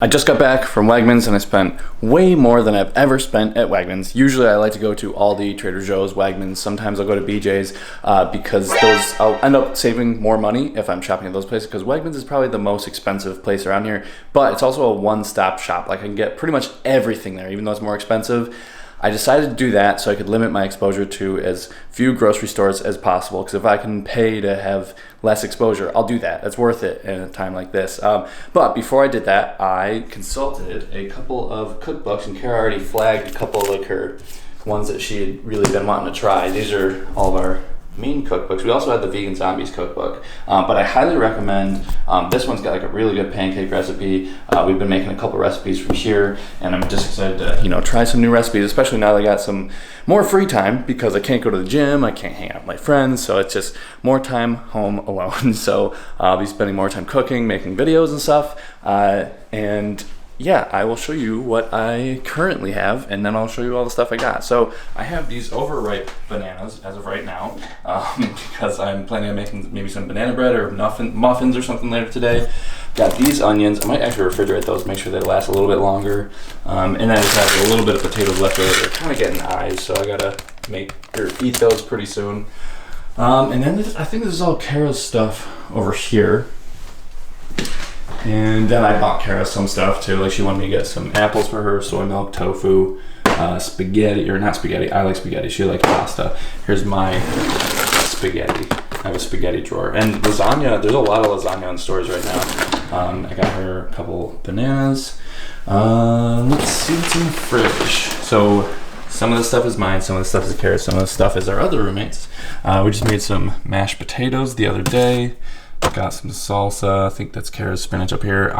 I just got back from Wegmans and I spent way more than I've ever spent at Wegmans. Usually I like to go to Aldi, Trader Joe's, Wegmans. Sometimes I'll go to BJ's because I'll end up saving more money if I'm shopping at those places, because Wegmans is probably the most expensive place around here, but it's also a one-stop shop. Like, I can get pretty much everything there, even though it's more expensive. I decided to do that so I could limit my exposure to as few grocery stores as possible, because if I can pay to have less exposure, I'll do that. That's worth it in a time like this. But before I did that, I consulted a couple of cookbooks, and Kara already flagged a couple of like her ones that she had really been wanting to try. These are all of our main cookbooks. We also had the Vegan Zombies cookbook, but I highly recommend this one's got like a really good pancake recipe. We've been making a couple recipes from here, and I'm just excited to try some new recipes, especially now that I got some more free time because I can't go to the gym, I can't hang out with my friends, so it's just more time home alone. So I'll be spending more time cooking, making videos and stuff, and yeah, I will show you what I currently have, and then I'll show you all the stuff I got. So I have these overripe bananas as of right now, because I'm planning on making maybe some banana bread or muffins or something later today. Got these onions. I might actually refrigerate those, make sure they last a little bit longer. And then I just have a little bit of potatoes left over. They're kind of getting eyes, so I gotta eat those pretty soon. And then I think this is all Kara's stuff over here. And then I bought Kara some stuff too. Like, she wanted me to get some apples for her, soy milk, tofu, spaghetti, or not spaghetti. I like spaghetti. She likes pasta. Here's my spaghetti. I have a spaghetti drawer. And lasagna, there's a lot of lasagna in stores right now. I got her a couple bananas. Let's see what's in the fridge. So some of the stuff is mine, some of the stuff is Kara, some of the stuff is our other roommates. We just made some mashed potatoes the other day. Got some salsa. I think that's Kara's spinach up here.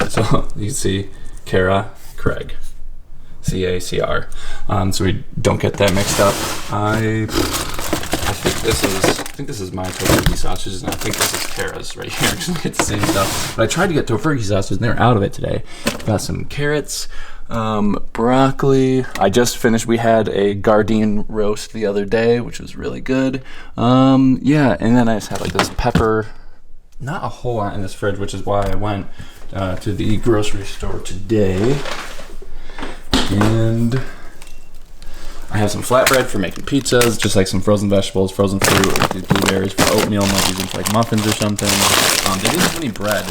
So you can see Kara, Craig, C-A-C-R. So we don't get that mixed up. I think this is my tofurkey sausages, and I think this is Kara's right here. Just get the same stuff. But I tried to get tofurkey sausages, and they're out of it today. Got some carrots, broccoli. I just finished. We had a Gardein roast the other day, which was really good. Yeah, and then I just had like this pepper. Not a whole lot in this fridge, which is why I went to the grocery store today. And I have some flatbread for making pizzas, just like some frozen vegetables, frozen fruit, like these blueberries for oatmeal. Might use them for like muffins or something. They didn't have any bread,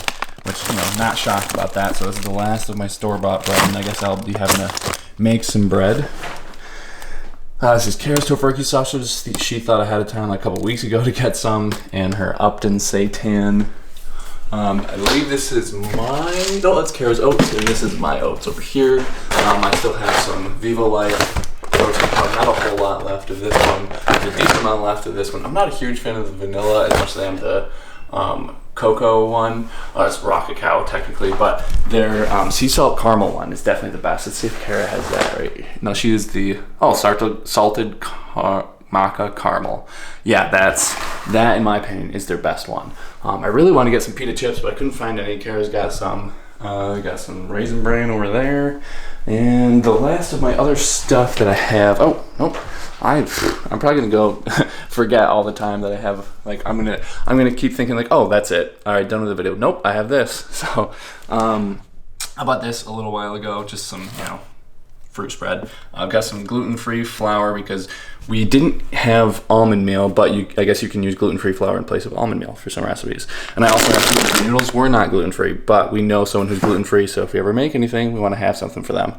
which, not shocked about that. So this is the last of my store-bought bread, and I guess I'll be having to make some bread. This is Kara's tofurkey sausages. She thought ahead of time like a couple weeks ago to get some, and her Upton seitan. I believe this is mine. No, that's Kara's oats, and this is my oats over here. I still have some Vivo Life protein powder. Not a whole lot left of this one. There's a decent amount left of this one. I'm not a huge fan of the vanilla as much as I am the cocoa one. It's raw cacao technically, but their sea salt caramel one is definitely the best. Let's see if Kara has that right. No, she is the salted maca caramel. Yeah, that in my opinion is their best one. I really want to get some pita chips, but I couldn't find any. Kara's got some. Got some Raisin Bran over there, and the last of my other stuff that I have. Oh nope. I'm probably gonna go forget all the time that I have. Like, I'm gonna keep thinking like, oh, that's it. All right, done with the video. Nope, I have this. So I bought this a little while ago. Just some fruit spread. I've got some gluten-free flour because we didn't have almond meal, but I guess you can use gluten-free flour in place of almond meal for some recipes. And I also have gluten-free noodles. We're not gluten-free, but we know someone who's gluten-free, so if we ever make anything, we want to have something for them.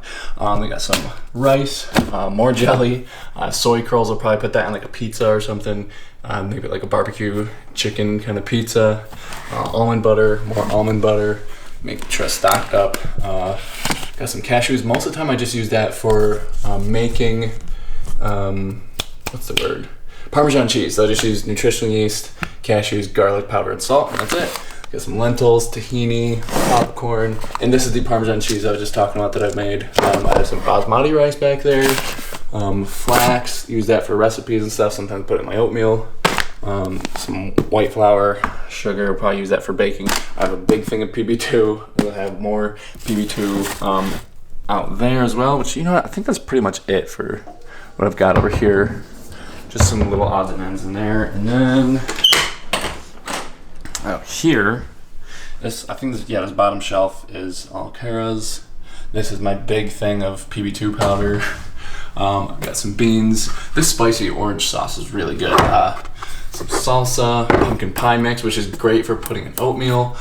We got some rice, more jelly, soy curls. I'll probably put that in like a pizza or something, maybe like a barbecue chicken kind of pizza. Almond butter, more almond butter. Make sure I stocked up. Got some cashews. Most of the time I just use that for making, what's the word? Parmesan cheese. So I just use nutritional yeast, cashews, garlic powder, and salt, and that's it. Got some lentils, tahini, popcorn, and this is the Parmesan cheese I was just talking about that I've made. I have some basmati rice back there, flax, use that for recipes and stuff, sometimes put it in my oatmeal. Some white flour, sugar, probably use that for baking. I have a big thing of PB2. We'll have more PB2 out there as well, which, I think that's pretty much it for what I've got over here. Just some little odds and ends in there. And then out here This, I think this bottom shelf is all Kara's. This is my big thing of PB2 powder. I've got some beans. This spicy orange sauce is really good. Some salsa, pumpkin pie mix, which is great for putting in oatmeal.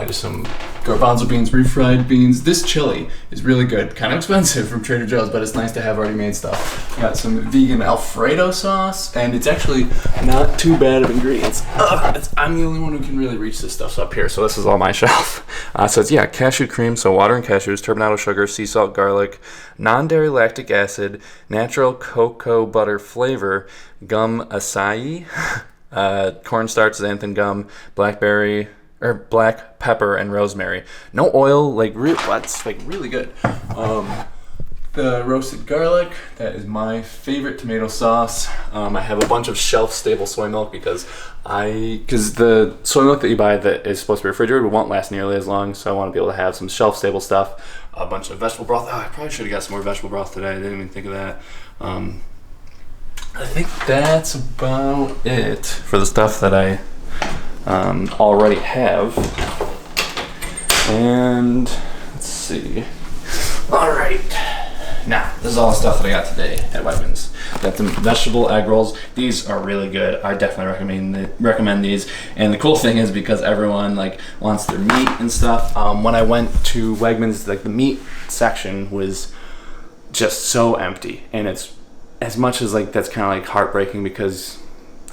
Just some garbanzo beans, refried beans. This chili is really good. Kind of expensive from Trader Joe's, but it's nice to have already made stuff. Got some vegan Alfredo sauce, and it's actually not too bad of ingredients. I'm the only one who can really reach this stuff up here, so this is all my shelf. So it's, cashew cream, so water and cashews, turbinado sugar, sea salt, garlic, non-dairy lactic acid, natural cocoa butter flavor, gum acai, cornstarch, xanthan gum, blackberry, or black pepper, and rosemary. No oil, that's like really good. The roasted garlic, that is my favorite tomato sauce. I have a bunch of shelf-stable soy milk because the soy milk that you buy that is supposed to be refrigerated won't last nearly as long, so I want to be able to have some shelf-stable stuff. A bunch of vegetable broth. I probably should have got some more vegetable broth today. I didn't even think of that. I think that's about it for the stuff that I already have. And let's see. All right. Now, this is all the stuff that I got today at Wegmans. Got some vegetable egg rolls. These are really good. I definitely recommend these. And the cool thing is, because everyone wants their meat and stuff, when I went to Wegmans, the meat section was just so empty. And it's, as much as that's kind of heartbreaking, because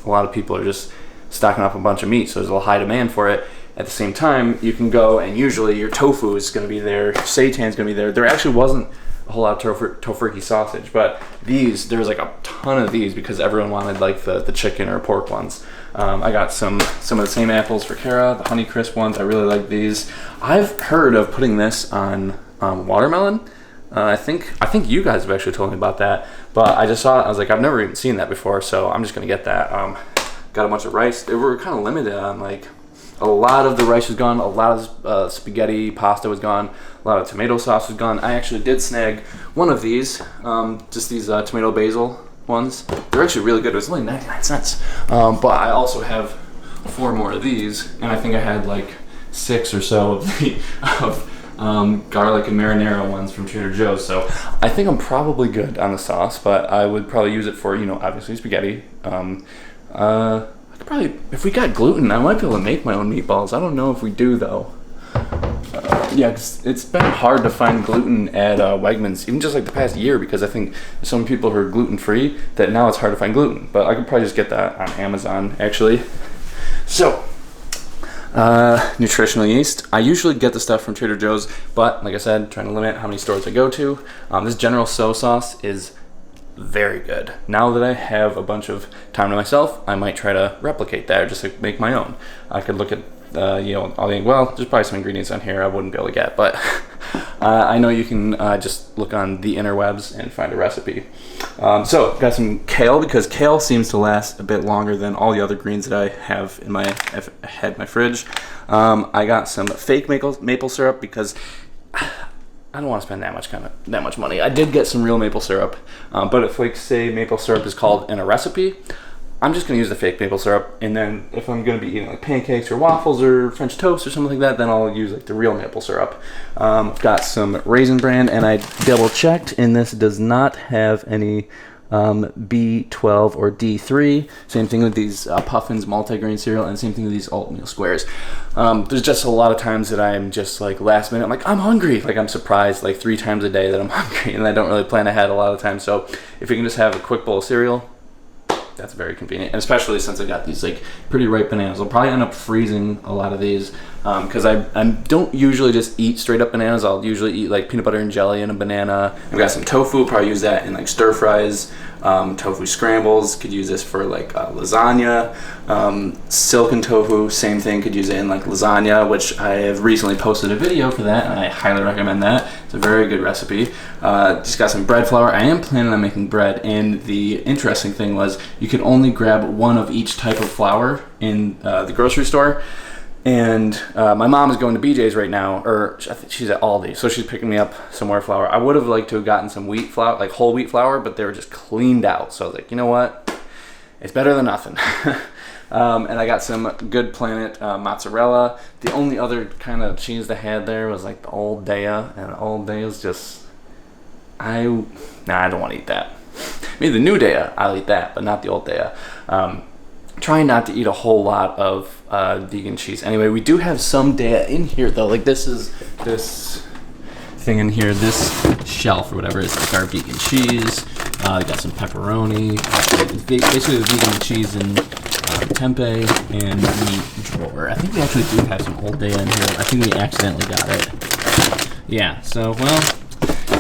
a lot of people are just stocking up a bunch of meat, so there's a high demand for it. At the same time, you can go and usually your tofu is going to be there, seitan's going to be there. There actually wasn't a whole lot of tofurkey sausage, but there was a ton of these because everyone wanted the chicken or pork ones. I got some of the same apples for Kara, the Honeycrisp ones. I really like these. I've heard of putting this on watermelon. I think you guys have actually told me about that, but I just saw it. I was like, I've never even seen that before, so I'm just gonna get that. Got a bunch of rice. They were kind of limited on a lot of the rice was gone, a lot of spaghetti pasta was gone, a lot of tomato sauce was gone. I actually did snag one of these, just these tomato basil ones. They're actually really good. It was only 99 cents. But I also have 4 more of these, and I think I had 6 or so of the garlic and marinara ones from Trader Joe's. So I think I'm probably good on the sauce, but I would probably use it for, obviously spaghetti. I could probably, if we got gluten, I might be able to make my own meatballs. I don't know if we do though. Cause it's been hard to find gluten at Wegmans, even just the past year, because I think there's some people who are gluten-free that now it's hard to find gluten. But I could probably just get that on Amazon, actually. So, nutritional yeast. I usually get the stuff from Trader Joe's, but like I said, trying to limit how many stores I go to. This General Tso sauce is very good. Now that I have a bunch of time to myself, I might try to replicate that or just make my own. I could look at I'll think, well, there's probably some ingredients on here I wouldn't be able to get, but I know you can just look on the interwebs and find a recipe. So got some kale, because kale seems to last a bit longer than all the other greens that I have in my fridge. I got some fake maple syrup, because I don't want to spend that much money. I did get some real maple syrup, but if say maple syrup is called in a recipe, I'm just going to use the fake maple syrup, and then if I'm going to be eating pancakes or waffles or French toast or something like that, then I'll use the real maple syrup. I've got some Raisin Bran, and I double checked, and this does not have any B12 or D3. Same thing with these Puffins multigrain cereal, and same thing with these oatmeal squares. There's just a lot of times that I'm just last minute, I'm hungry. I'm surprised 3 times a day that I'm hungry, and I don't really plan ahead a lot of the time. So if you can just have a quick bowl of cereal, that's very convenient, and especially since I got these pretty ripe bananas. I'll probably end up freezing a lot of these, because I don't usually just eat straight up bananas. I'll usually eat peanut butter and jelly and a banana. I've got some tofu, probably use that in stir fries, tofu scrambles. Could use this for lasagna. Silken tofu, same thing, could use it in lasagna, which I have recently posted a video for that, and I highly recommend that. It's a very good recipe. Just got some bread flour. I am planning on making bread, and the interesting thing was you could only grab one of each type of flour in the grocery store. And my mom is going to BJ's right now, or I think she's at Aldi, so she's picking me up some more flour. I would have liked to have gotten some wheat flour, whole wheat flour, but they were just cleaned out. So I was like, you know what? It's better than nothing. And I got some Good Planet mozzarella. The only other kind of cheese they had there was like the Old Daya, and Old Daya's just, I don't want to eat that. Maybe the New Daya, I'll eat that, but not the Old Daya. Trying not to eat a whole lot of vegan cheese. Anyway, we do have some Daya in here though. Like this thing in here, this shelf or whatever is like our vegan cheese. I got some pepperoni, basically the vegan cheese and tempeh and meat drawer. I think we actually do have some Old Daya in here. I think we accidentally got it. Yeah, so well,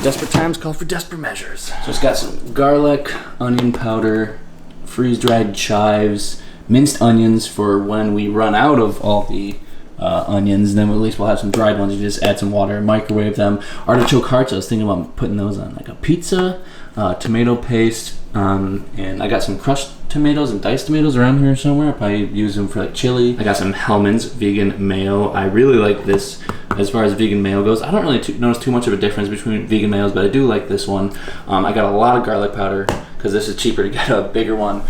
desperate times call for desperate measures. Just got some garlic, onion powder, freeze-dried chives, minced onions for when we run out of all the onions, then at least we'll have some dried ones. You just add some water, microwave them. Artichoke hearts, I was thinking about putting those on like a pizza, tomato paste, and I got some crushed tomatoes and diced tomatoes around here somewhere. I'll probably use them for like chili. I got some Hellmann's vegan mayo. I really like this as far as vegan mayo goes. I don't really notice too much of a difference between vegan mayos, but I do like this one. I got a lot of garlic powder because this is cheaper to get a bigger one.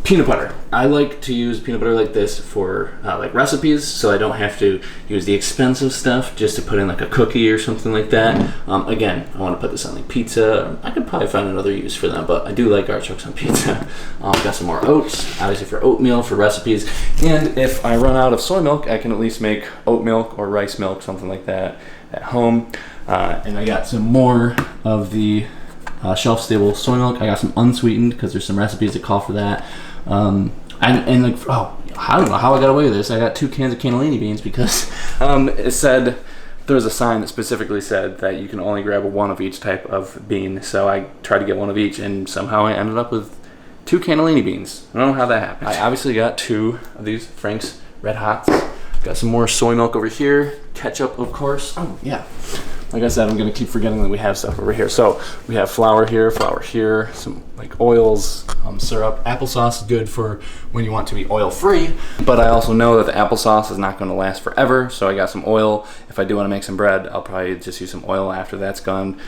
Peanut butter. I like to use peanut butter like this for like recipes, so I don't have to use the expensive stuff just to put in like a cookie or something like that. Again, I want to put this on like pizza. I could probably find another use for them, but I do like artichokes on pizza. Got some more oats, obviously for oatmeal, for recipes. And if I run out of soy milk, I can at least make oat milk or rice milk, something like that at home. And I got some more of the shelf-stable soy milk. I got some unsweetened because there's some recipes that call for that. And like, I don't know how I got away with this. I got 2 cans of cannellini beans because it said, there was a sign that specifically said that you can only grab one of each type of bean. So I tried to get one of each, and somehow I ended up with 2 cannellini beans. I don't know how that happened. I obviously got 2 of these Frank's Red Hots. Got some more soy milk over here. Ketchup, of course. Oh, yeah. Like I said, I'm gonna keep forgetting that we have stuff over here. So we have flour here, some like oils, syrup. Applesauce is good for when you want to be oil-free, but I also know that the applesauce is not gonna last forever, so I got some oil. If I do wanna make some bread, I'll probably just use some oil after that's gone.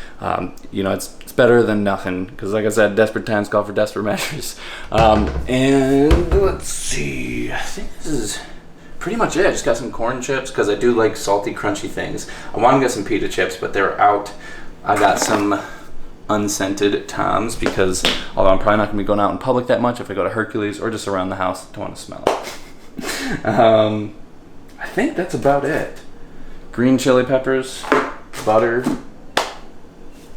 You know, it's better than nothing, because like I said, desperate times call for desperate measures. And let's see, I think this is pretty much it. I just got some corn chips because I do like salty, crunchy things. I want to get some pita chips, but they're out. I got some unscented Toms because although I'm probably not going to be going out in public that much, if I go to Hercules or just around the house, I don't want to smell it. I think that's about it. Green chili peppers, butter,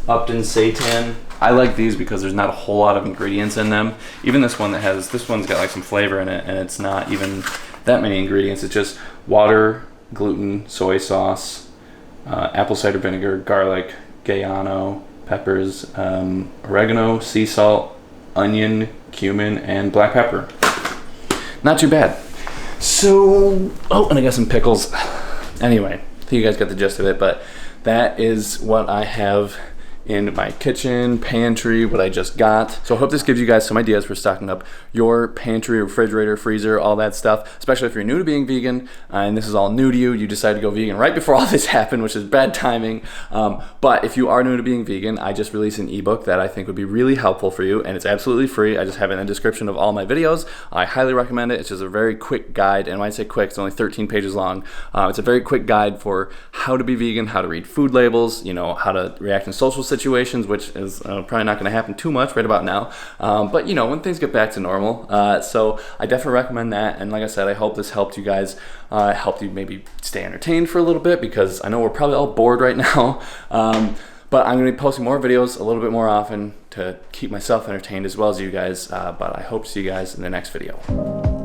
Upton seitan. I like these because there's not a whole lot of ingredients in them. Even this one this one's got like some flavor in it, and it's not even that many ingredients. It's just water, gluten, soy sauce, apple cider vinegar, garlic, Guyano, peppers, oregano, sea salt, onion, cumin, and black pepper. Not too bad. So, oh, and I got some pickles. Anyway, I think you guys got the gist of it, but that is what I have in my kitchen, pantry, what I just got. So I hope this gives you guys some ideas for stocking up your pantry, refrigerator, freezer, all that stuff, especially if you're new to being vegan and this is all new to you. You decided to go vegan right before all this happened, which is bad timing. But if you are new to being vegan, I just released an ebook that I think would be really helpful for you, and it's absolutely free. I just have it in the description of all my videos. I highly recommend it. It's just a very quick guide, and when I say quick, it's only 13 pages long. It's a very quick guide for how to be vegan, how to read food labels, you know, how to react in social situations, which is probably not going to happen too much right about now. But you know, when things get back to normal. So I definitely recommend that. And like I said, I hope this helped you guys, helped you maybe stay entertained for a little bit, because I know we're probably all bored right now. But I'm going to be posting more videos a little bit more often to keep myself entertained as well as you guys. But I hope to see you guys in the next video.